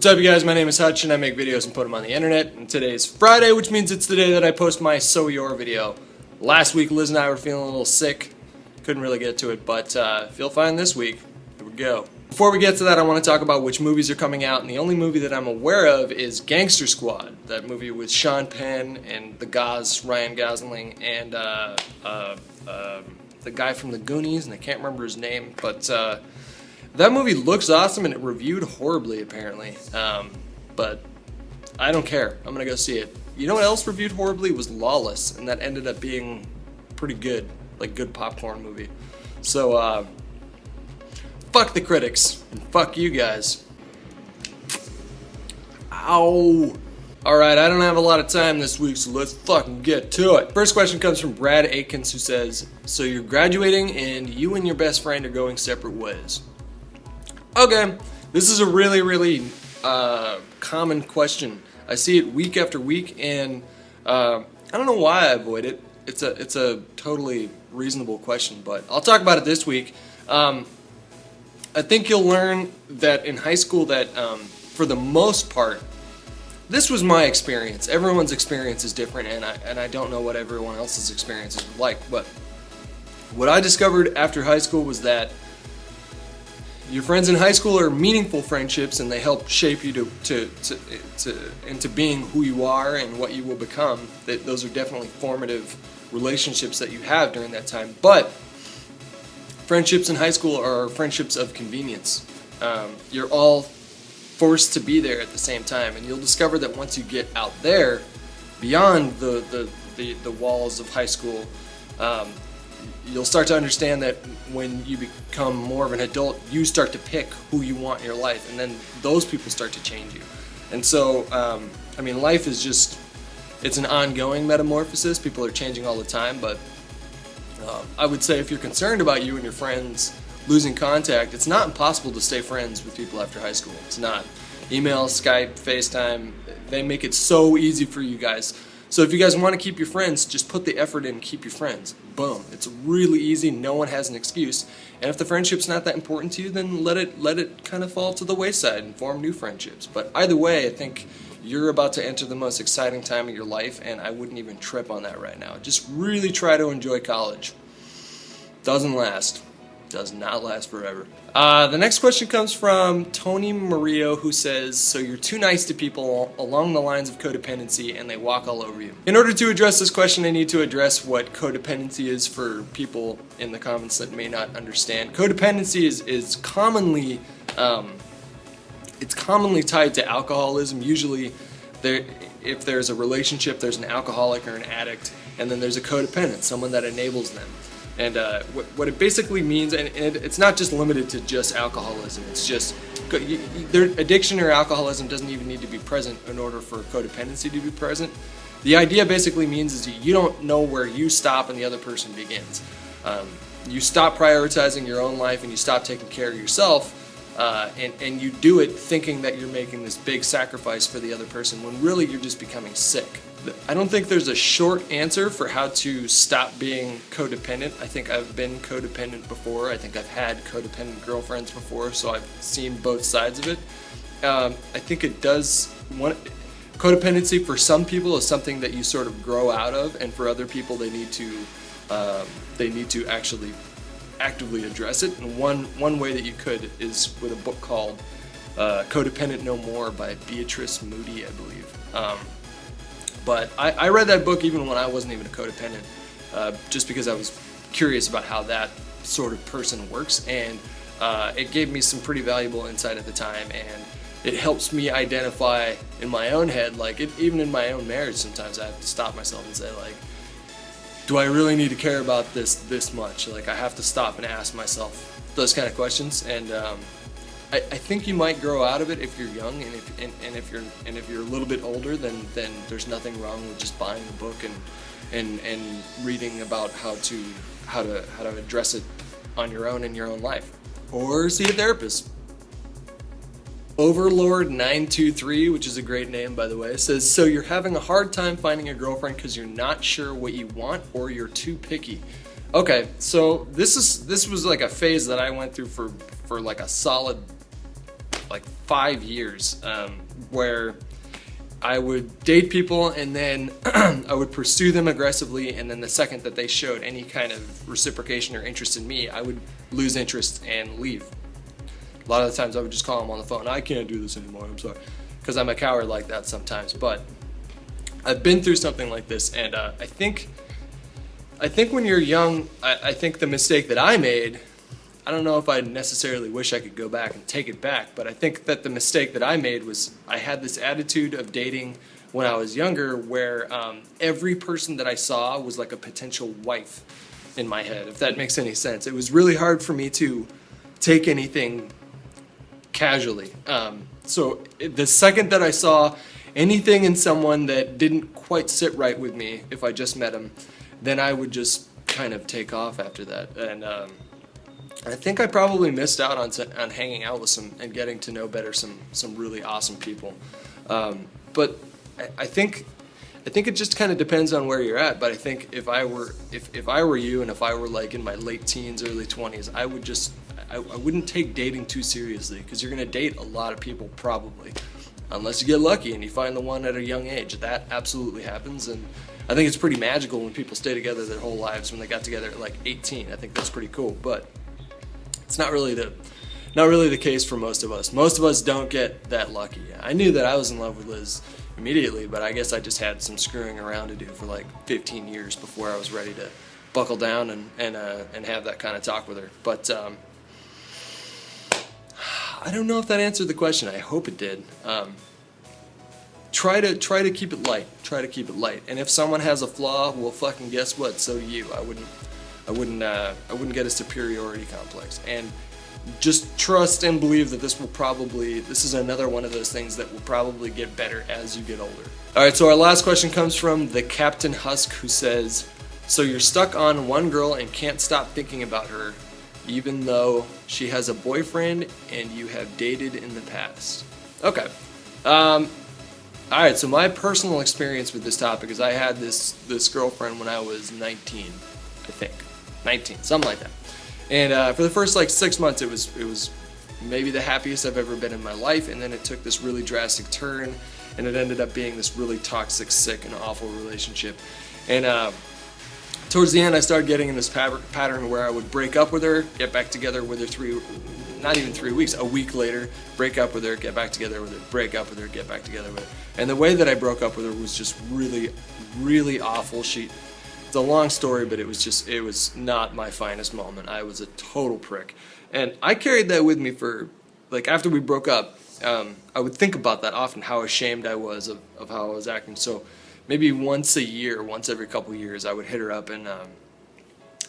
What's up, you guys? My name is Hutch and I make videos and put them on the internet. And today is Friday, which means it's the day that I post my So Your video. Last week, Liz and I were feeling a little sick. Couldn't really get to it, but feel fine this week. Here we go. Before we get to that, I want to talk about which movies are coming out, and the only movie that I'm aware of is Gangster Squad, that movie with Sean Penn and the Goz, Ryan Gosling, and the guy from the Goonies, and I can't remember his name, but that movie looks awesome, and it reviewed horribly, apparently, but I don't care. I'm gonna go see it. You know what else reviewed horribly? It was Lawless, and that ended up being pretty good, like good popcorn movie. So, fuck the critics, and fuck you guys. Ow! Alright, I don't have a lot of time this week, so let's fucking get to it. First question comes from Brad Akins, who says, so you're graduating and you and your best friend are going separate ways. Okay, this is a really common question. I see it week after week, and I don't know why I avoid it. It's a totally reasonable question, but I'll talk about it this week. I think you'll learn that in high school that for the most part, this was my experience. Everyone's experience is different, and I don't know what everyone else's experience is like. But what I discovered after high school was that your friends in high school are meaningful friendships, and they help shape you into being who you are and what you will become. Those are definitely formative relationships that you have during that time. But friendships in high school are friendships of convenience. You're all forced to be there at the same time, and you'll discover that once you get out there, beyond the walls of high school, you'll start to understand that when you become more of an adult, you start to pick who you want in your life, and then those people start to change you. And so, I mean, life is just, it's an ongoing metamorphosis. People are changing all the time, but I would say if you're concerned about you and your friends losing contact, it's not impossible to stay friends with people after high school. It's not. Email, Skype, FaceTime, they make it so easy for you guys. So if you guys want to keep your friends, just put the effort in and keep your friends. Boom. It's really easy. No one has an excuse. And if the friendship's not that important to you, then let it kind of fall to the wayside and form new friendships. But either way, I think you're about to enter the most exciting time of your life, and I wouldn't even trip on that right now. Just really try to enjoy college. Doesn't last. Does not last forever. The next question comes from Tony Murillo, who says, so you're too nice to people along the lines of codependency and they walk all over you. In order to address this question, I need to address what codependency is for people in the comments that may not understand. Codependency is commonly it's commonly tied to alcoholism. Usually if there's a relationship, there's an alcoholic or an addict, and then there's a codependent, someone that enables them. And what it basically means, and it's not just limited to just alcoholism, it's just, their addiction or alcoholism doesn't even need to be present in order for codependency to be present. The idea basically means is you don't know where you stop and the other person begins. You stop prioritizing your own life and you stop taking care of yourself, and you do it thinking that you're making this big sacrifice for the other person when really you're just becoming sick. I don't think there's a short answer for how to stop being codependent. I think I've been codependent before. I think I've had codependent girlfriends before, so I've seen both sides of it. I think it does. Codependency for some people is something that you sort of grow out of, and for other people they need to actually actively address it. And one way that you could is with a book called Codependent No More by Beatrice Moody, I believe. But I read that book even when I wasn't even a codependent, just because I was curious about how that sort of person works, and it gave me some pretty valuable insight at the time, and it helps me identify in my own head, like even in my own marriage, sometimes I have to stop myself and say, like, do I really need to care about this much? Like, I have to stop and ask myself those kind of questions, and I think you might grow out of it if you're young, and if you're a little bit older, then there's nothing wrong with just buying a book and reading about how to address it on your own in your own life, or see a therapist. Overlord923, which is a great name by the way, says, so you're having a hard time finding a girlfriend because you're not sure what you want, or you're too picky. Okay, so this was like a phase that I went through for like a solid like 5 years, where I would date people and then I would pursue them aggressively, and then the second that they showed any kind of reciprocation or interest in me, I would lose interest and leave. A lot of the times I would just call them on the phone, I can't do this anymore, I'm sorry, because I'm a coward like that sometimes. But I've been through something like this, and I think when you're young, I think the mistake that I made, I don't know if I necessarily wish I could go back and take it back, but I think that the mistake that I made was I had this attitude of dating when I was younger where every person that I saw was like a potential wife in my head, if that makes any sense. It was really hard for me to take anything casually. So the second that I saw anything in someone that didn't quite sit right with me, if I just met him, then I would just kind of take off after that. And I think I probably missed out on hanging out with some and getting to know better some really awesome people. But I think it just kind of depends on where you're at. But I think if I were you, and if I were like in my late teens, early 20s, I wouldn't take dating too seriously, because you're gonna date a lot of people probably, unless you get lucky and you find the one at a young age. That absolutely happens, and I think it's pretty magical when people stay together their whole lives. When they got together at like 18, I think that's pretty cool. But it's not really the case for most of us. Most of us don't get that lucky. I knew that I was in love with Liz immediately, but I guess I just had some screwing around to do for like 15 years before I was ready to buckle down and have that kind of talk with her. But I don't know if that answered the question. I hope it did. Try to keep it light. Try to keep it light. And if someone has a flaw, well, fucking guess what? So do you. I wouldn't get a superiority complex. And just trust and believe that this is another one of those things that will probably get better as you get older. All right, so our last question comes from the Captain Husk, who says, so you're stuck on one girl and can't stop thinking about her, even though she has a boyfriend and you have dated in the past. Okay. All right, so my personal experience with this topic is I had this girlfriend when I was 19, I think. 19, something like that. And for the first like 6 months, it was maybe the happiest I've ever been in my life, and then it took this really drastic turn, and it ended up being this really toxic, sick, and awful relationship. And towards the end, I started getting in this pattern where I would break up with her, get back together with her not even 3 weeks, a week later, break up with her, get back together with her, break up with her, get back together with her. And the way that I broke up with her was just really, really awful. It's a long story, but it was not my finest moment. I was a total prick. And I carried that with me for, like, after we broke up, I would think about that often, how ashamed I was of how I was acting. So maybe once a year, once every couple years, I would hit her up and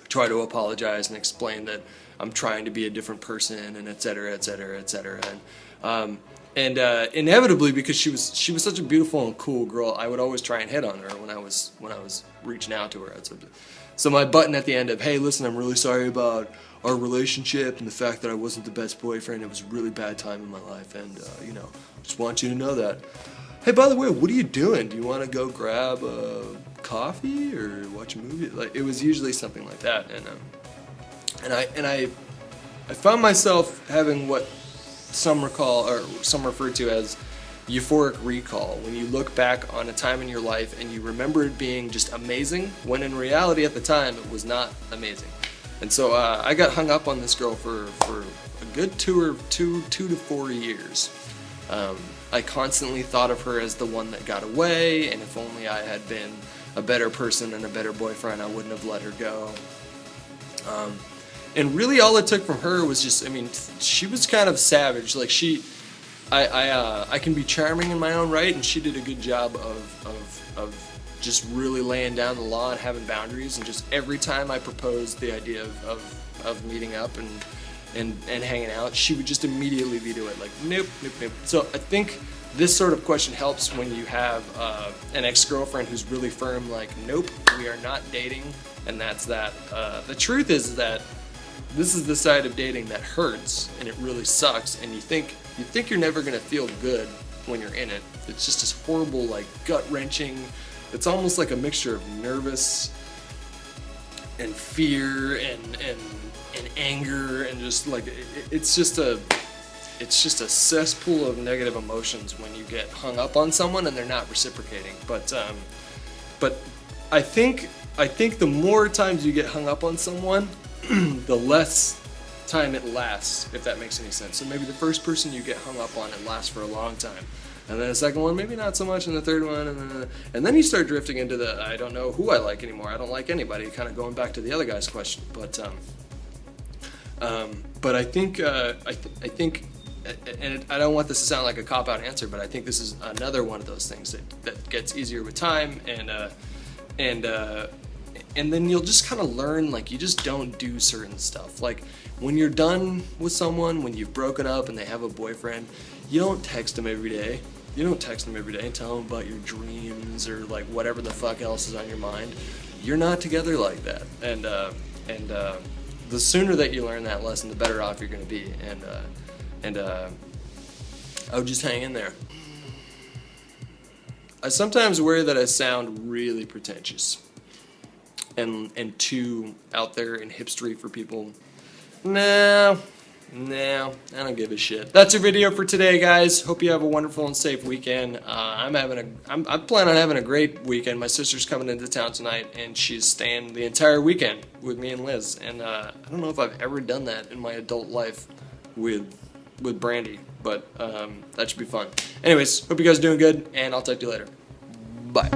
try to apologize and explain that I'm trying to be a different person, and et cetera, et cetera, et cetera. And inevitably, because she was such a beautiful and cool girl, I would always try and hit on her when I was reaching out to her. So my button at the end of, hey, listen, I'm really sorry about our relationship and the fact that I wasn't the best boyfriend. It was a really bad time in my life, and just want you to know that. Hey, by the way, what are you doing? Do you want to go grab a coffee or watch a movie? Like, it was usually something like that, and I found myself having what some refer to as euphoric recall, when you look back on a time in your life and you remember it being just amazing, when in reality at the time it was not amazing. And so I got hung up on this girl for a good two to 4 years. I constantly thought of her as the one that got away, and if only I had been a better person and a better boyfriend, I wouldn't have let her go. And really all it took from her was just, she was kind of savage. Like, I can be charming in my own right, and she did a good job of just really laying down the law and having boundaries. And just every time I proposed the idea of meeting up and hanging out, she would just immediately veto it, like, nope, nope, nope. So I think this sort of question helps when you have an ex-girlfriend who's really firm, like, nope, we are not dating, and that's that. The truth is that this is the side of dating that hurts, and it really sucks, and you think you're never gonna feel good when you're in it. It's just this horrible, like, gut-wrenching, it's almost like a mixture of nervous and fear and anger, and just like it's it's just a cesspool of negative emotions when you get hung up on someone and they're not reciprocating. But I think the more times you get hung up on someone, the less time it lasts, if that makes any sense. So maybe the first person you get hung up on, it lasts for a long time. And then the second one, maybe not so much, and the third one, and then you start drifting into the I don't know who I like anymore. I don't like anybody. Kind of going back to the other guy's question, but I think and I don't want this to sound like a cop-out answer, but I think this is another one of those things that gets easier with time, and then you'll just kind of learn, like, you just don't do certain stuff. Like, when you're done with someone, when you've broken up and they have a boyfriend, you don't text them every day. You don't text them every day and tell them about your dreams or, like, whatever the fuck else is on your mind. You're not together like that. And the sooner that you learn that lesson, the better off you're going to be. And I would just hang in there. I sometimes worry that I sound really pretentious and too out there and hipstery for people. No, I don't give a shit. That's your video for today, guys. Hope you have a wonderful and safe weekend. I'm planning on having a great weekend. My sister's coming into town tonight, and she's staying the entire weekend with me and Liz. And I don't know if I've ever done that in my adult life with Brandy, but that should be fun. Anyways, hope you guys are doing good, and I'll talk to you later. Bye.